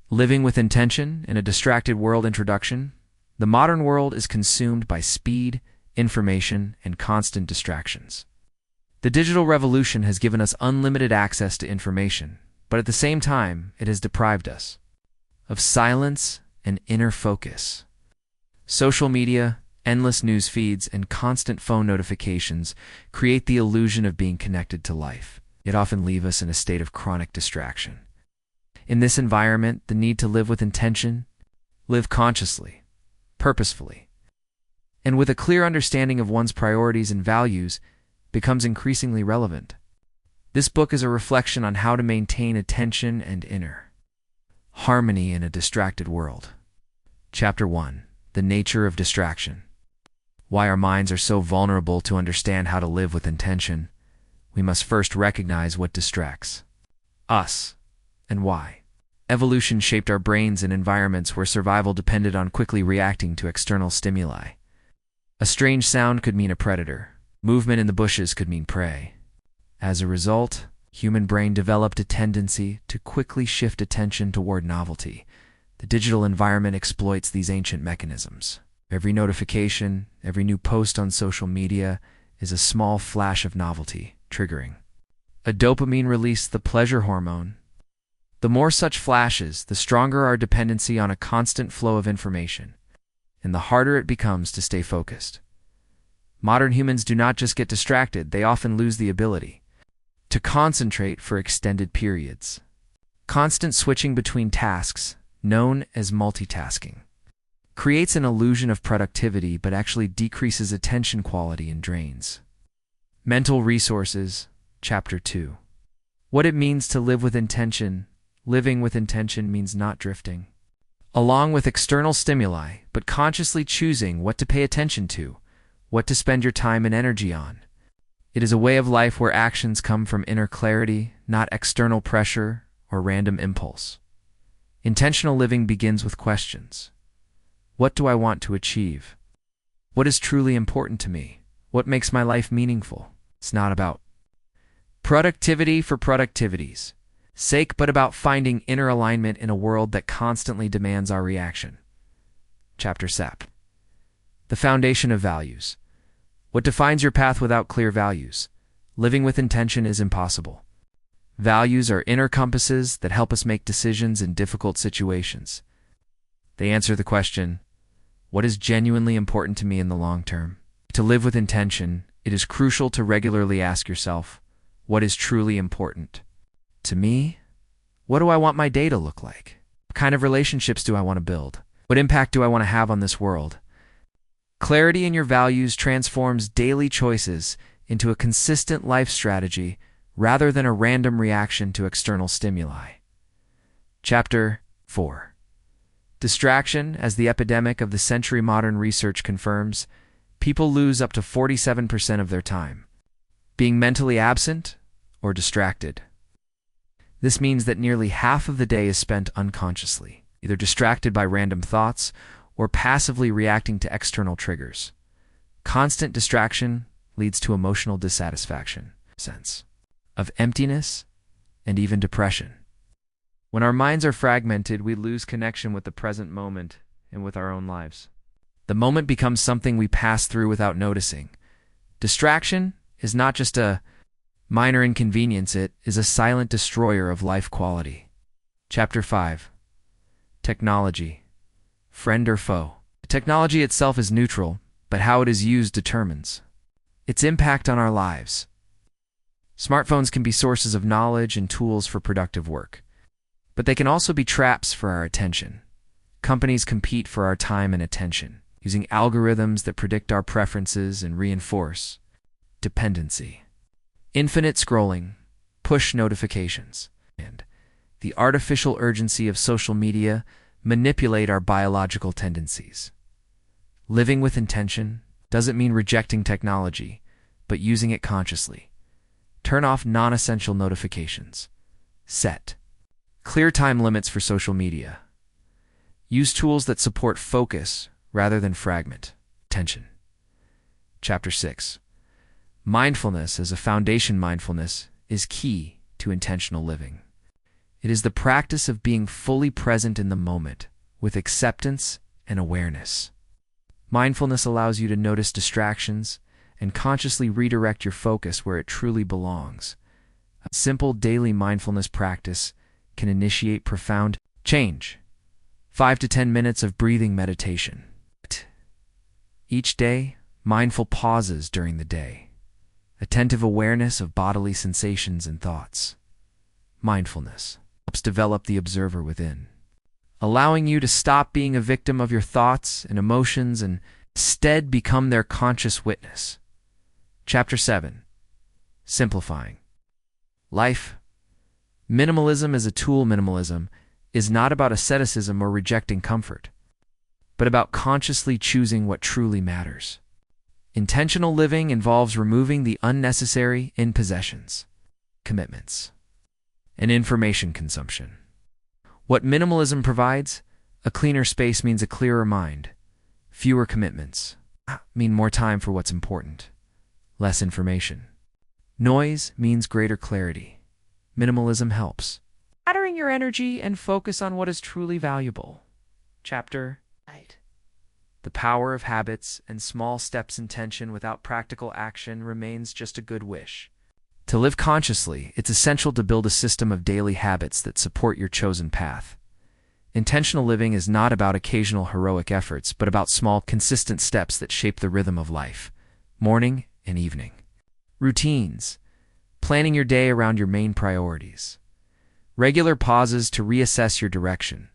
Living with Intention in a Distracted World Introduction. The modern world is consumed by speed, information, and constant distractions. The digital revolution has given us unlimited access to information, but at the same time, it has deprived us of silence and inner focus. Social media, endless news feeds, and constant phone notifications create the illusion of being connected to life, yet often leave us in a state of chronic distraction. In this environment, the need to live with intention, live consciously, purposefully, and with a clear understanding of one's priorities and values becomes increasingly relevant. This book is a reflection on how to maintain attention and inner harmony in a distracted world. Chapter 1. The Nature of Distraction. Why our minds are so vulnerable. To understand how to live with intention, we must first recognize what distracts us and why. Evolution shaped our brains in environments where survival depended on quickly reacting to external stimuli. A strange sound could mean a predator. Movement in the bushes could mean prey. As a result, human brain developed a tendency to quickly shift attention toward novelty. The digital environment exploits these ancient mechanisms. Every notification, every new post on social media is a small flash of novelty, triggering a dopamine release, the pleasure hormone. The more such flashes, the stronger our dependency on a constant flow of information, and the harder it becomes to stay focused. Modern humans do not just get distracted, they often lose the ability to concentrate for extended periods. Constant switching between tasks, known as multitasking, creates an illusion of productivity but actually decreases attention quality and drains mental resources. Chapter 2. What it means to live with intention. Living with intention means not drifting along with external stimuli, but consciously choosing what to pay attention to, what to spend your time and energy on. It is a way of life where actions come from inner clarity, not external pressure or random impulse. Intentional living begins with questions. What do I want to achieve? What is truly important to me? What makes my life meaningful? It's not about productivity for productivity's sake, but about finding inner alignment in a world that constantly demands our reaction. Chapter 7. The Foundation of Values. What defines your path without clear values? Living with intention is impossible. Values are inner compasses that help us make decisions in difficult situations. They answer the question, what is genuinely important to me in the long term? To live with intention, it is crucial to regularly ask yourself, what is truly important to me? What do I want my day to look like? What kind of relationships do I want to build? What impact do I want to have on this world? Clarity in your values transforms daily choices into a consistent life strategy rather than a random reaction to external stimuli. Chapter 4. Distraction. As the epidemic of the century, modern research confirms, people lose up to 47% of their time being mentally absent or distracted. This means that nearly half of the day is spent unconsciously, either distracted by random thoughts or passively reacting to external triggers. Constant distraction leads to emotional dissatisfaction, sense of emptiness, and even depression. When our minds are fragmented, we lose connection with the present moment and with our own lives. The moment becomes something we pass through without noticing. Distraction is not just a minor inconvenience, it is a silent destroyer of life quality. Chapter 5. Technology. Friend or foe? Technology itself is neutral, but how it is used determines its impact on our lives. Smartphones can be sources of knowledge and tools for productive work, but they can also be traps for our attention. Companies compete for our time and attention, using algorithms that predict our preferences and reinforce dependency. Infinite scrolling, push notifications, and the artificial urgency of social media manipulate our biological tendencies. Living with intention doesn't mean rejecting technology, but using it consciously. Turn off non-essential notifications. Set clear time limits for social media. Use tools that support focus rather than fragment attention. Chapter 6. Mindfulness as a foundation. Mindfulness is key to intentional living. It is the practice of being fully present in the moment, with acceptance and awareness. Mindfulness allows you to notice distractions and consciously redirect your focus where it truly belongs. A simple daily mindfulness practice can initiate profound change. 5 to 10 minutes of breathing meditation. Each day, mindful pauses during the day. Attentive awareness of bodily sensations and thoughts. Mindfulness helps develop the observer within, allowing you to stop being a victim of your thoughts and emotions and instead become their conscious witness. Chapter 7. Simplifying life. Minimalism as a tool. Minimalism is not about asceticism or rejecting comfort, but about consciously choosing what truly matters. Intentional living involves removing the unnecessary in possessions, commitments, and information consumption. What minimalism provides? A cleaner space means a clearer mind. Fewer commitments mean more time for what's important. Less information. Noise means greater clarity. Minimalism helps. Scattering your energy and focus on what is truly valuable. Chapter 8. The power of habits and small steps. Intention without practical action remains just a good wish. To live consciously, it's essential to build a system of daily habits that support your chosen path. Intentional living is not about occasional heroic efforts, but about small, consistent steps that shape the rhythm of life, morning and evening. Routines. Planning your day around your main priorities. Regular pauses to reassess your direction.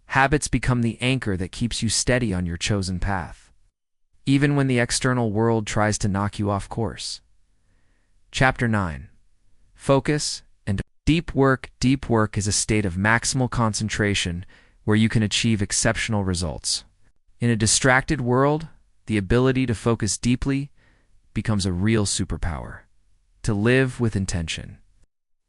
Habits become the anchor that keeps you steady on your chosen path, even when the external world tries to knock you off course. Chapter 9. Focus and deep work. Deep work is a state of maximal concentration where you can achieve exceptional results. In a distracted world, the ability to focus deeply becomes a real superpower. To live with intention.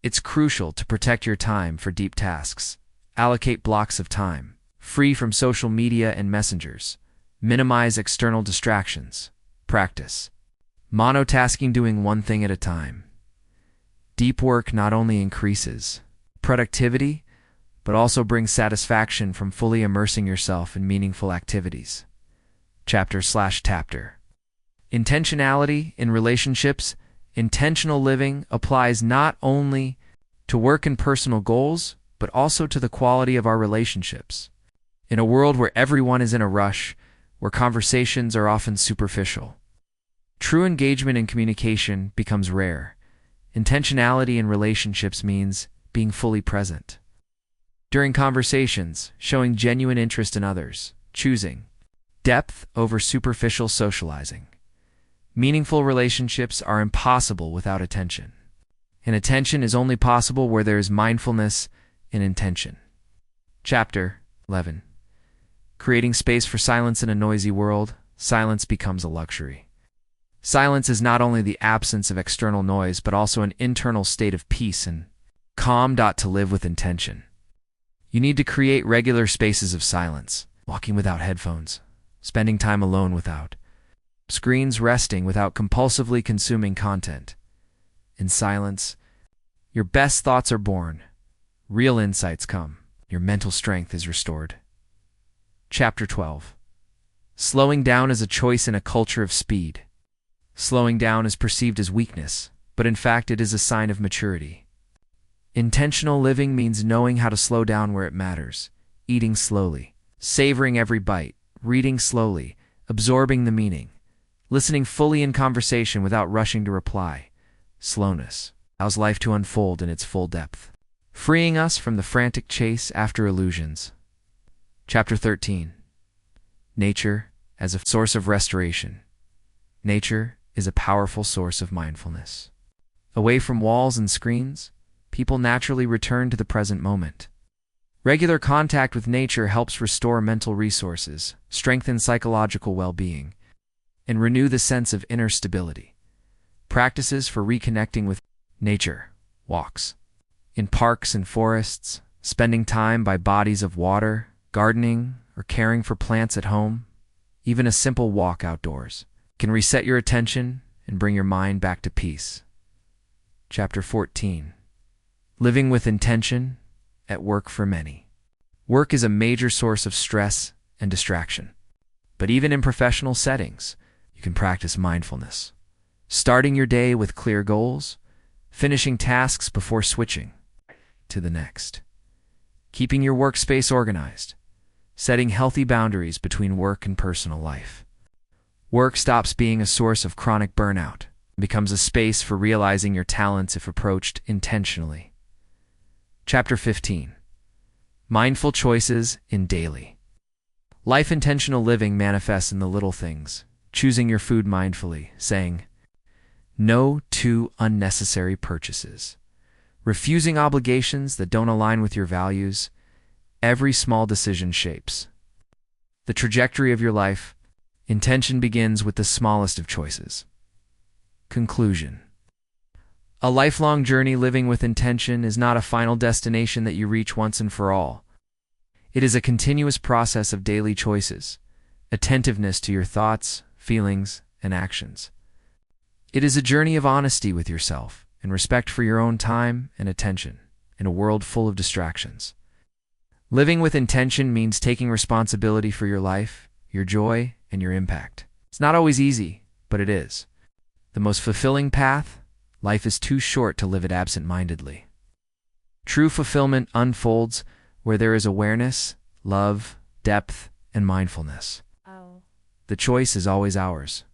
It's crucial to protect your time for deep tasks. Allocate blocks of time, free from social media and messengers. Minimize external distractions. Practice monotasking, doing one thing at a time. Deep work not only increases productivity, but also brings satisfaction from fully immersing yourself in meaningful activities. Chapter/chapter. Intentionality in relationships. Intentional living applies not only to work and personal goals, but also to the quality of our relationships. In a world where everyone is in a rush, where conversations are often superficial, true engagement and communication becomes rare. Intentionality in relationships means being fully present. During conversations, showing genuine interest in others, choosing depth over superficial socializing. Meaningful relationships are impossible without attention, and attention is only possible where there is mindfulness and intention. Chapter 11. Creating space for silence in a noisy world. Silence becomes a luxury. Silence is not only the absence of external noise, but also an internal state of peace and calm. To live with intention, you need to create regular spaces of silence, walking without headphones, spending time alone without screens, resting without compulsively consuming content. In silence, your best thoughts are born, real insights come, your mental strength is restored. Chapter 12. Slowing down is a choice in a culture of speed. Slowing down is perceived as weakness, but in fact it is a sign of maturity. Intentional living means knowing how to slow down where it matters, eating slowly, savoring every bite, reading slowly, absorbing the meaning, listening fully in conversation without rushing to reply. Slowness allows life to unfold in its full depth, freeing us from the frantic chase after illusions. Chapter 13. Nature as a source of restoration. Nature is a powerful source of mindfulness. Away from walls and screens, people naturally return to the present moment. Regular contact with nature helps restore mental resources, strengthen psychological well-being, and renew the sense of inner stability. Practices for reconnecting with nature. Walks in parks and forests, spending time by bodies of water, gardening, or caring for plants at home. Even a simple walk outdoors can reset your attention and bring your mind back to peace. Chapter 14. Living with intention. at work for many. Work is a major source of stress and distraction. But even in professional settings, you can practice mindfulness. Starting your day with clear goals, finishing tasks before switching to the next. Keeping your workspace organized, setting healthy boundaries between work and personal life. Work stops being a source of chronic burnout and becomes a space for realizing your talents if approached intentionally. Chapter 15. Mindful Choices in Daily. Life intentional living manifests in the little things, choosing your food mindfully, saying no to unnecessary purchases, refusing obligations that don't align with your values. Every small decision shapes the trajectory of your life. Intention begins with the smallest of choices. Conclusion. A lifelong journey living with intention is not a final destination that you reach once and for all. It is a continuous process of daily choices, attentiveness to your thoughts, feelings, and actions. It is a journey of honesty with yourself and respect for your own time and attention in a world full of distractions. Living with intention means taking responsibility for your life, your joy, and your impact. It's not always easy, but it is the most fulfilling path. Life is too short to live it absent-mindedly. True fulfillment unfolds where there is awareness, love, depth, and mindfulness. The choice is always ours.